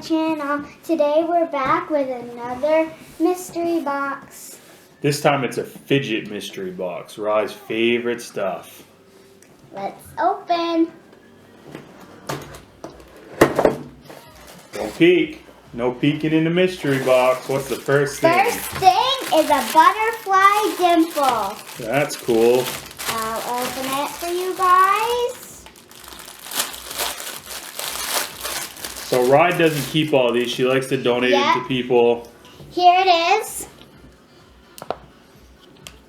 channel. Today we're back with another mystery box. This time it's a Fidget mystery box, Rye's favorite stuff. Let's open. Don't peek. No peeking in the mystery box. What's the first thing? First thing is a butterfly dimple. That's cool. I'll open it for you guys. So Rye doesn't keep all these. She likes to donate them to people. Here it is.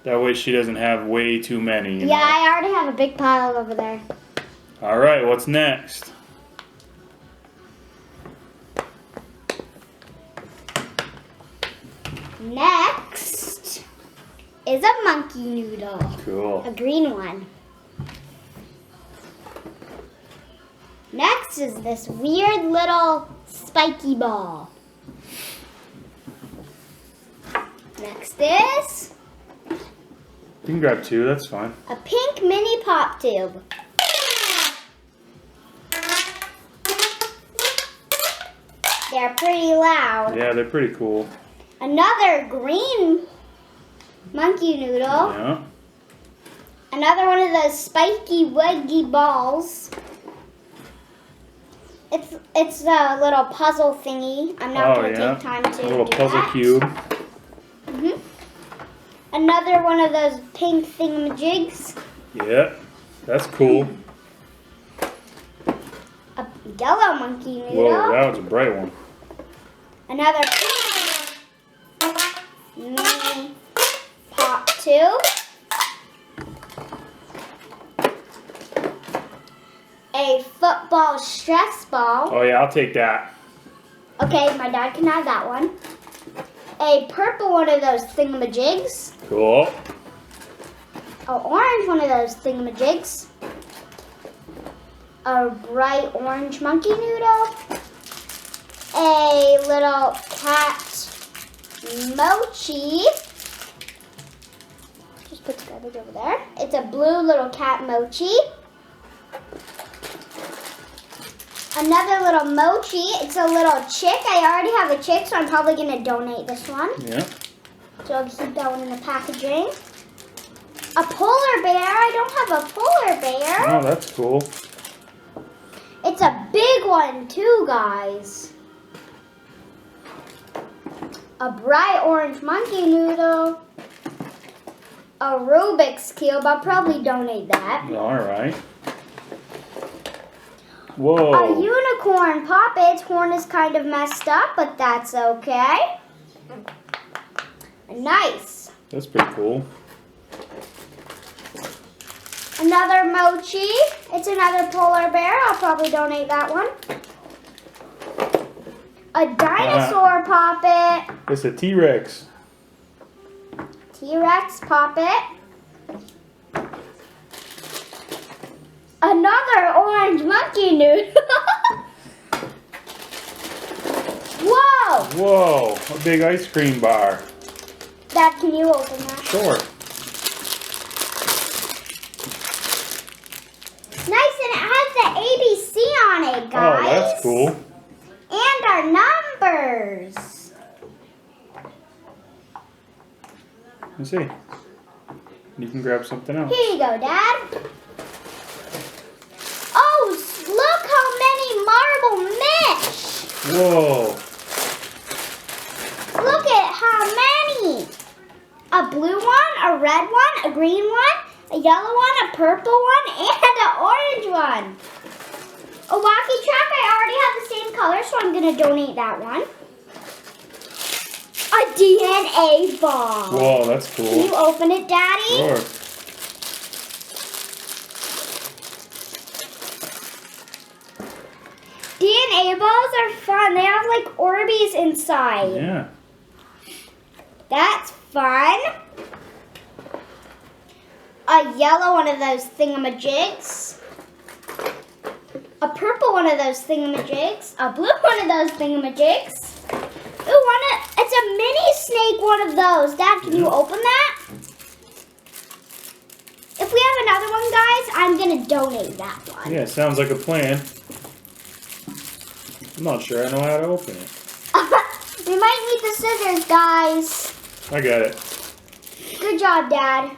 That way she doesn't have way too many. You know? I already have a big pile over there. All right, what's next? Next is a monkey noodle. Cool. A green one. Next is this weird little spiky ball. Next is You can grab two, that's fine. a pink mini pop tube. They're pretty loud. Yeah, they're pretty cool. Another green monkey noodle. Yeah. Another one of those spiky, wiggy balls. It's a little puzzle thingy. I'm not going to take time to a little do puzzle that. cube. Another one of those pink thingamajigs. Yeah, that's cool. A yellow monkey noodle. Whoa, that was a bright one. Another pink mini pop tube. A football stress ball. Oh yeah, I'll take that. Okay, my dad can have that one. A purple one of those thingamajigs. Cool. An orange one of those thingamajigs. A bright orange monkey noodle. A little cat mochi. Just put the garbage over there. It's a blue little cat mochi. Another little mochi. It's a little chick. I already have a chick, so I'm probably going to donate this one. Yeah. So I'll keep that one in the packaging. A polar bear. I don't have a polar bear. Oh, that's cool. It's a big one too, guys. A bright orange monkey noodle. A Rubik's Cube. I'll probably donate that. All right. Whoa. A unicorn pop. Its horn is kind of messed up, but that's okay. Nice. That's pretty cool. Another mochi. It's another polar bear. I'll probably donate that one. A dinosaur poppet. It's a T-Rex. T-Rex poppet. Another orange monkey noodle. Whoa! Whoa, a big ice cream bar. Dad, can you open that? Sure. Nice, and it has the ABC on it, guys. Oh, that's cool. And our numbers. Let me see. You can grab something else. Here you go, Dad. Oh, look how many marble mesh. Whoa. Look at how many. A blue one, a red one, a green one, a yellow one, a purple one, and an orange one. A walkie track, I already have the same color, so I'm going to donate that one. A DNA ball. Whoa, that's cool. Can you open it, Daddy? Sure. DNA balls are fun. They have like Orbeez inside. Yeah. That's fun. A yellow one of those thingamajigs. A purple one of those thingamajigs. A blue one of those thingamajigs. Ooh, it's a mini snake one of those. Dad, can you open that? If we have another one, guys, I'm going to donate that one. Yeah, sounds like a plan. I'm not sure I know how to open it. We might need the scissors, guys. I got it. Good job, Dad.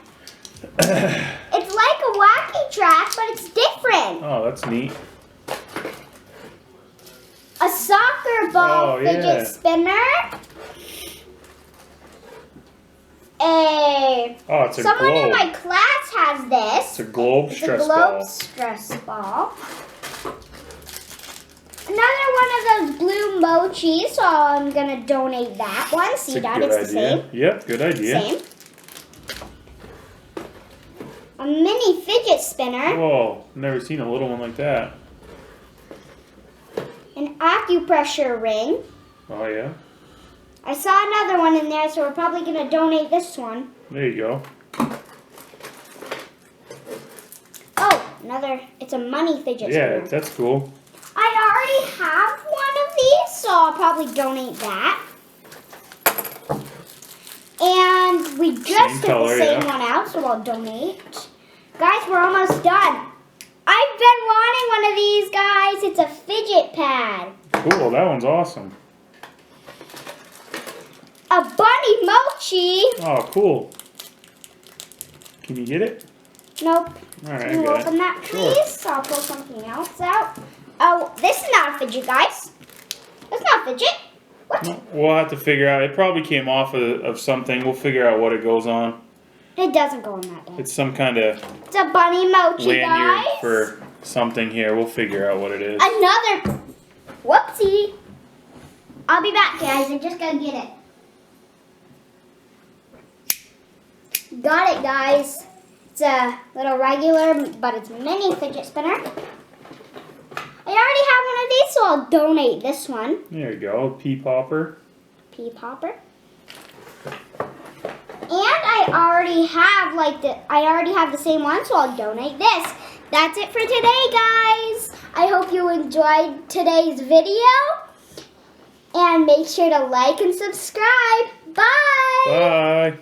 It's like a wacky track, but it's different. Oh, that's neat. A soccer ball fidget spinner. It's a Someone globe. in my class has this. It's a globe It's stress a globe ball. stress ball. Another one of those blue mochis, so I'm gonna donate that one. See, Dad, it's the same. Yep, good idea. Same. A mini fidget spinner. Whoa, never seen a little one like that. An acupressure ring. Oh yeah, I saw another one in there, so we're probably gonna donate this one. there you go. Oh, another. It's a money fidget spinner. Yeah, that's cool. I already have one of these, so I'll probably donate that. And we just took the same one out, so I'll donate. Guys, we're almost done. I've been wanting one of these, guys. It's a fidget pad. Cool, that one's awesome. A bunny mochi. Oh, cool. Can you get it? Nope. All right, Can I you got open it. that, please? Sure. I'll pull something else out. Oh, this is not a fidget, guys. It's not a fidget. What? We'll have to figure out. It probably came off of something. We'll figure out what it goes on. It doesn't go on that bad. It's some kind of It's a bunny mochi, lanyard guys. for something here. We'll figure out what it is. Another. Whoopsie. I'll be back, guys. I'm just gonna get it. Got it, guys. It's a little regular, but it's a mini fidget spinner. I already have one of these, so I'll donate this one. There you go, pea popper. Pea popper. And I already have the same one, so I'll donate this. That's it for today, guys. I hope you enjoyed today's video. And make sure to like and subscribe. Bye. Bye.